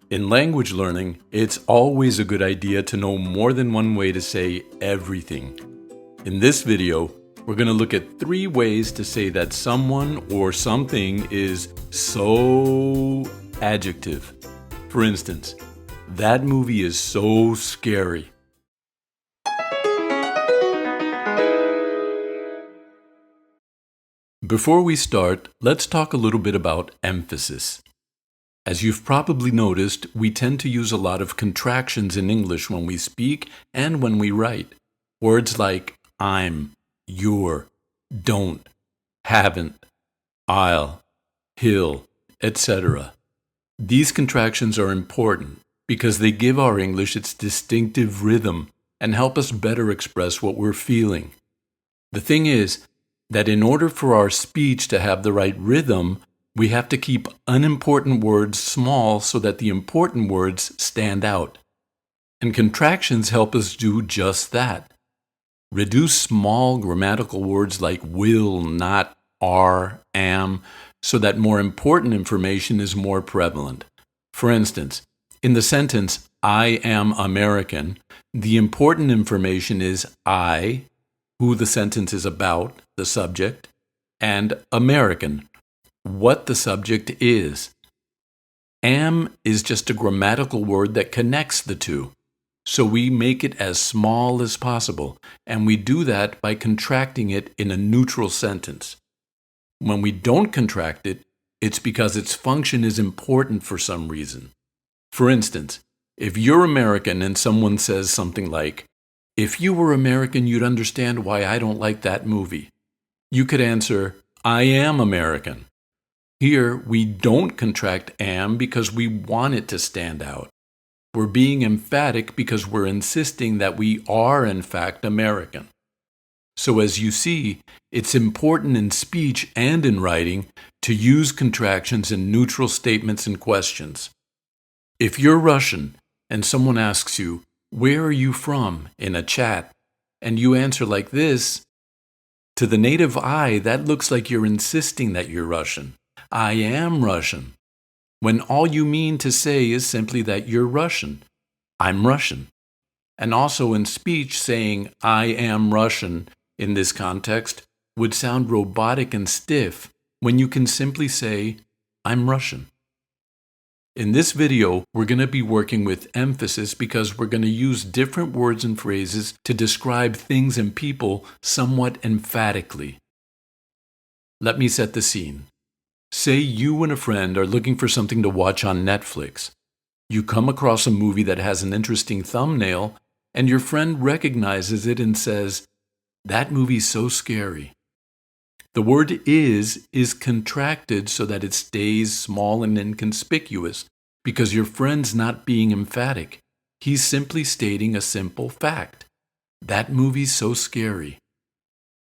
In language learning, it's always a good idea to know more than one way to say everything. In this video, we're going to look at 3 ways to say that someone or something is so adjective. For instance, that movie is so scary. Before we start, let's talk a little bit about emphasis. As you've probably noticed, we tend to use a lot of contractions in English when we speak and when we write. Words like I'm, you're, don't, haven't, I'll, he'll, etc. These contractions are important because they give our English its distinctive rhythm and help us better express what we're feeling. The thing is that in order for our speech to have the right rhythm, we have to keep unimportant words small so that the important words stand out. And contractions help us do just that. Reduce small grammatical words like will, not, are, am, so that more important information is more prevalent. For instance, in the sentence, I am American, the important information is I, who the sentence is about, the subject, and American, what the subject is. Am is just a grammatical word that connects the two. So we make it as small as possible, and we do that by contracting it in a neutral sentence. When we don't contract it, it's because its function is important for some reason. For instance, if you're American and someone says something like, if you were American, you'd understand why I don't like that movie. You could answer, I am American. Here, we don't contract am because we want it to stand out. We're being emphatic because we're insisting that we are, in fact, American. So as you see, it's important in speech and in writing to use contractions in neutral statements and questions. If you're Russian and someone asks you, where are you from, in a chat, and you answer like this, to the native eye, that looks like you're insisting that you're Russian. I am Russian. When all you mean to say is simply that you're Russian. I'm Russian. And also in speech, saying I am Russian in this context would sound robotic and stiff when you can simply say I'm Russian. In this video, we're going to be working with emphasis because we're going to use different words and phrases to describe things and people somewhat emphatically. Let me set the scene. Say you and a friend are looking for something to watch on Netflix. You come across a movie that has an interesting thumbnail, and your friend recognizes it and says, that movie's so scary. The word is contracted so that it stays small and inconspicuous because your friend's not being emphatic. He's simply stating a simple fact. That movie's so scary.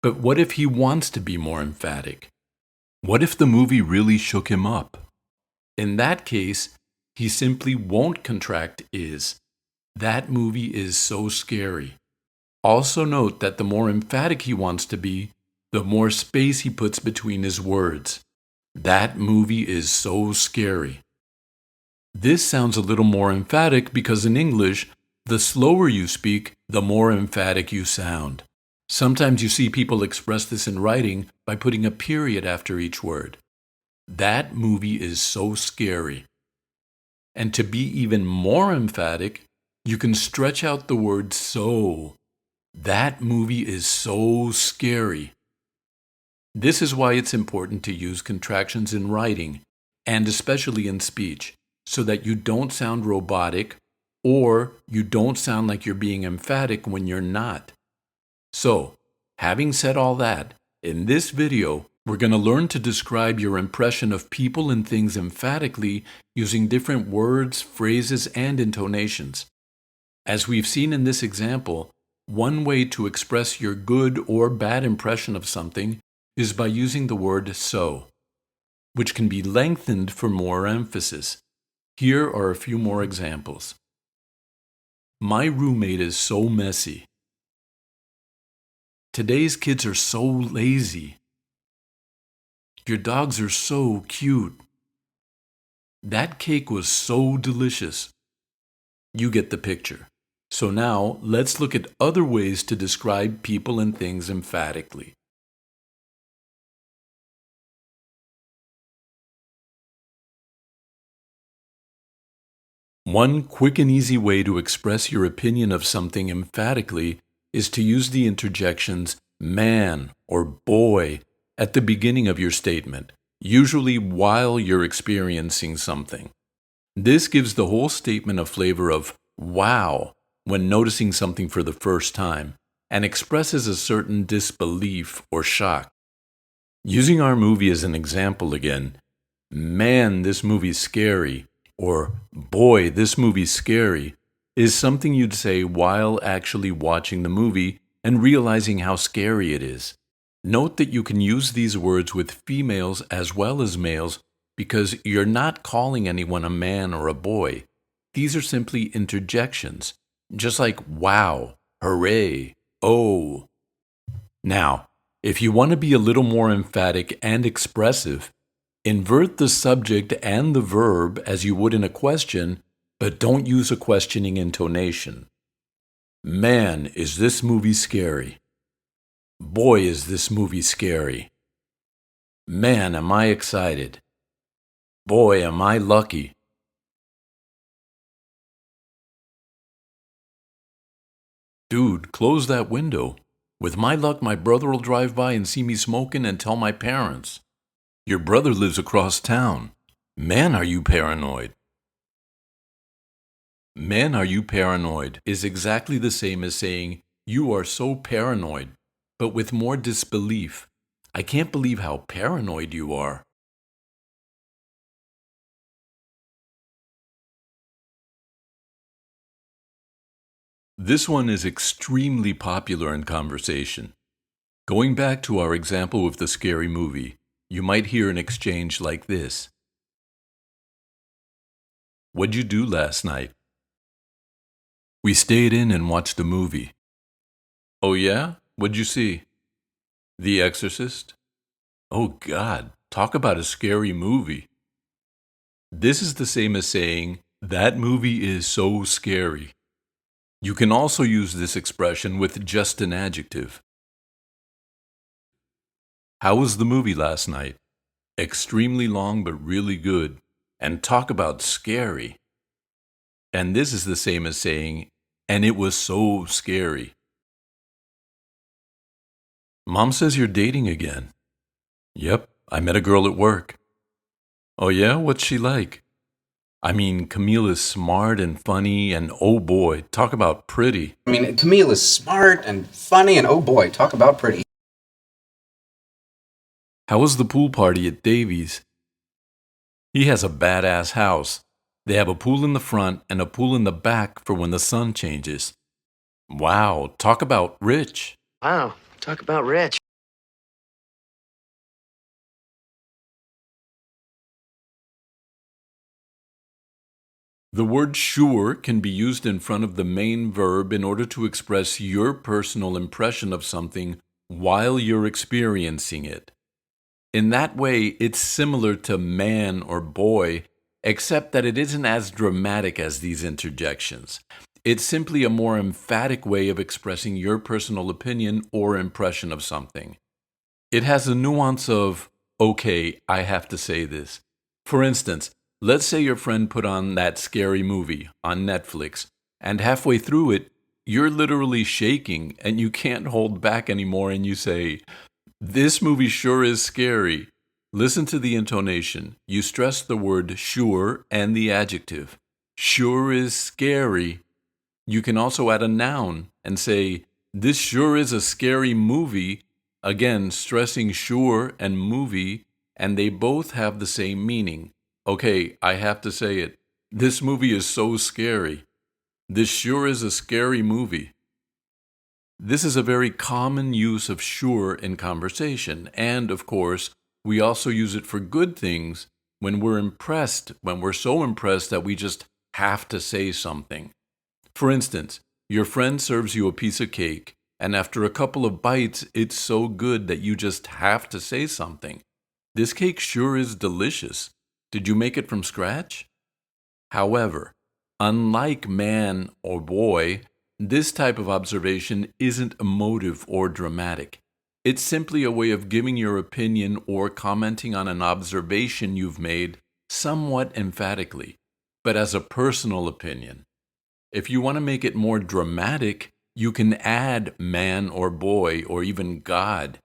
But what if he wants to be more emphatic? What if the movie really shook him up? In that case, he simply won't contract is. That movie is so scary. Also note that the more emphatic he wants to be, the more space he puts between his words. That movie is so scary. This sounds a little more emphatic because in English, the slower you speak, the more emphatic you sound. Sometimes you see people express this in writing by putting a period after each word. That movie is so scary. And to be even more emphatic, you can stretch out the word so. That movie is so scary. This is why it's important to use contractions in writing, and especially in speech, so that you don't sound robotic or you don't sound like you're being emphatic when you're not. So, having said all that, in this video, we're going to learn to describe your impression of people and things emphatically using different words, phrases, and intonations. As we've seen in this example, one way to express your good or bad impression of something is by using the word so, which can be lengthened for more emphasis. Here are a few more examples. My roommate is so messy. Today's kids are so lazy. Your dogs are so cute. That cake was so delicious. You get the picture. So now let's look at other ways to describe people and things emphatically. One quick and easy way to express your opinion of something emphatically is to use the interjections man or boy at the beginning of your statement, usually while you're experiencing something. This gives the whole statement a flavor of wow when noticing something for the first time and expresses a certain disbelief or shock. Using our movie as an example again, man, this movie's scary, or boy, this movie's scary, is something you'd say while actually watching the movie and realizing how scary it is. Note that you can use these words with females as well as males because you're not calling anyone a man or a boy. These are simply interjections, just like wow, hooray, oh. Now, if you want to be a little more emphatic and expressive, invert the subject and the verb as you would in a question, but don't use a questioning intonation. Man, is this movie scary? Boy, is this movie scary. Man, am I excited. Boy, am I lucky. Dude, close that window. With my luck, my brother'll drive by and see me smoking and tell my parents. Your brother lives across town. Man, are you paranoid? Man, are you paranoid is exactly the same as saying, you are so paranoid, but with more disbelief. I can't believe how paranoid you are. This one is extremely popular in conversation. Going back to our example with the scary movie, you might hear an exchange like this. What'd you do last night? We stayed in and watched a movie. Oh yeah? What'd you see? The Exorcist? Oh God, talk about a scary movie. This is the same as saying, that movie is so scary. You can also use this expression with just an adjective. How was the movie last night? Extremely long but really good. And talk about scary. And this is the same as saying, and it was so scary. Mom says you're dating again. Yep, I met a girl at work. Oh yeah? What's she like? I mean, Camille is smart and funny, and oh boy, talk about pretty. Camille is smart and funny, and oh boy, talk about pretty. How was the pool party at Davy's? He has a badass house. They have a pool in the front and a pool in the back for when the sun changes. Wow, talk about rich. Wow, talk about rich. The word sure can be used in front of the main verb in order to express your personal impression of something while you're experiencing it. In that way, it's similar to man or boy, except that it isn't as dramatic as these interjections. It's simply a more emphatic way of expressing your personal opinion or impression of something. It has a nuance of, okay, I have to say this. For instance, let's say your friend put on that scary movie on Netflix, and halfway through it, you're literally shaking and you can't hold back anymore, and you say, this movie sure is scary. Listen to the intonation. You stress the word sure and the adjective. Sure is scary. You can also add a noun and say, this sure is a scary movie. Again, stressing sure and movie, and they both have the same meaning. Okay, I have to say it. This movie is so scary. This sure is a scary movie. This is a very common use of sure in conversation, and of course, we also use it for good things when we're impressed, when we're so impressed that we just have to say something. For instance, your friend serves you a piece of cake, and after a couple of bites, it's so good that you just have to say something. This cake sure is delicious. Did you make it from scratch? However, unlike man or boy, this type of observation isn't emotive or dramatic. It's simply a way of giving your opinion or commenting on an observation you've made somewhat emphatically, but as a personal opinion. If you want to make it more dramatic, you can add man or boy or even God.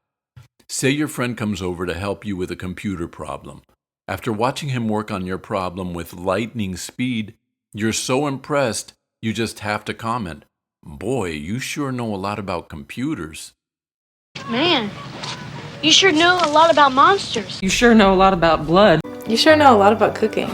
Say your friend comes over to help you with a computer problem. After watching him work on your problem with lightning speed, you're so impressed you just have to comment, "Boy, you sure know a lot about computers." Man, you sure know a lot about monsters. You sure know a lot about blood. You sure know a lot about cooking.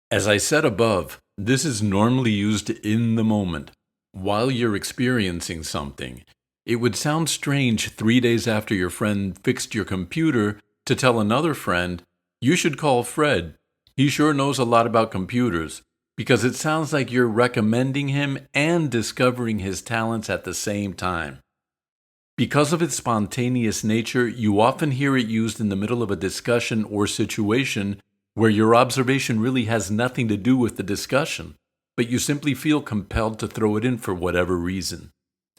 As I said above, this is normally used in the moment, while you're experiencing something. It would sound strange 3 days after your friend fixed your computer to tell another friend, "You should call Fred. He sure knows a lot about computers," because it sounds like you're recommending him and discovering his talents at the same time. Because of its spontaneous nature, you often hear it used in the middle of a discussion or situation where your observation really has nothing to do with the discussion, but you simply feel compelled to throw it in for whatever reason.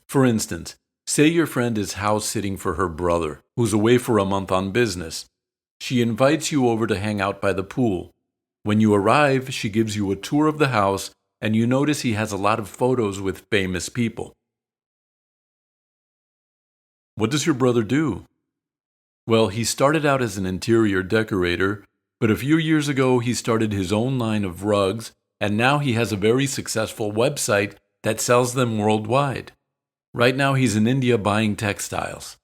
For instance, say your friend is house sitting for her brother, who's away for a month on business. She invites you over to hang out by the pool. When you arrive, she gives you a tour of the house, and you notice he has a lot of photos with famous people. What does your brother do? Well, he started out as an interior decorator, but a few years ago he started his own line of rugs, and now he has a very successful website that sells them worldwide. Right now he's in India buying textiles.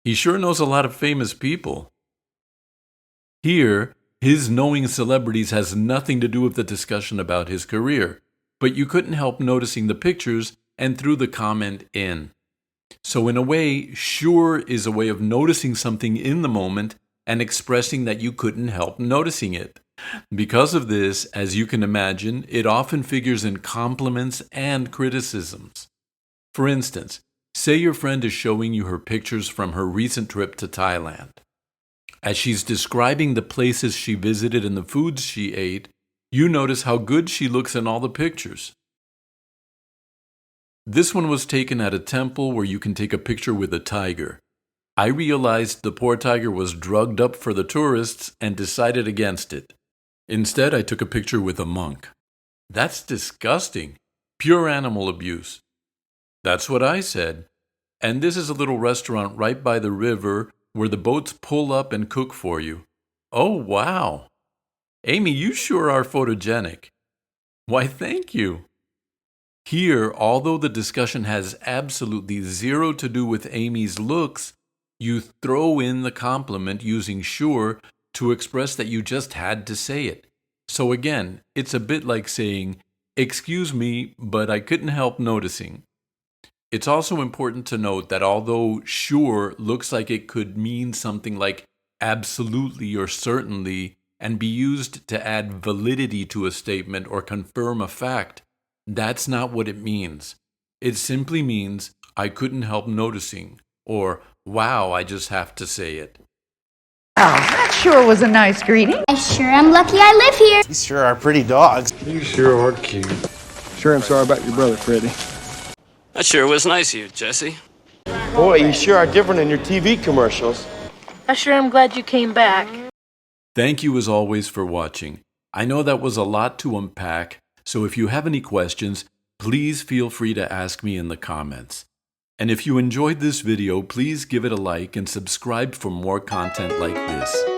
He sure knows a lot of famous people. Here, his knowing celebrities has nothing to do with the discussion about his career, but you couldn't help noticing the pictures and threw the comment in. So in a way, sure is a way of noticing something in the moment and expressing that you couldn't help noticing it. Because of this, as you can imagine, it often figures in compliments and criticisms. For instance, say your friend is showing you her pictures from her recent trip to Thailand. As she's describing the places she visited and the foods she ate, you notice how good she looks in all the pictures. This one was taken at a temple where you can take a picture with a tiger. I realized the poor tiger was drugged up for the tourists and decided against it. Instead, I took a picture with a monk. That's disgusting. Pure animal abuse. That's what I said. And this is a little restaurant right by the river where the boats pull up and cook for you. Oh, wow. Amy, you sure are photogenic. Why, thank you. Here, although the discussion has absolutely zero to do with Amy's looks, you throw in the compliment using sure to express that you just had to say it. So again, it's a bit like saying, "Excuse me, but I couldn't help noticing." It's also important to note that although sure looks like it could mean something like absolutely or certainly and be used to add validity to a statement or confirm a fact, that's not what it means. It simply means, "I couldn't help noticing," or "Wow, I just have to say it." Wow, that sure was a nice greeting. I sure am lucky I live here. These sure are pretty dogs. You sure are cute. Sure am sorry about your brother, Freddie. That sure was nice of you, Jesse. Boy, you sure are different in your TV commercials. I sure am glad you came back. Thank you as always for watching. I know that was a lot to unpack, so if you have any questions, please feel free to ask me in the comments. And if you enjoyed this video, please give it a like and subscribe for more content like this.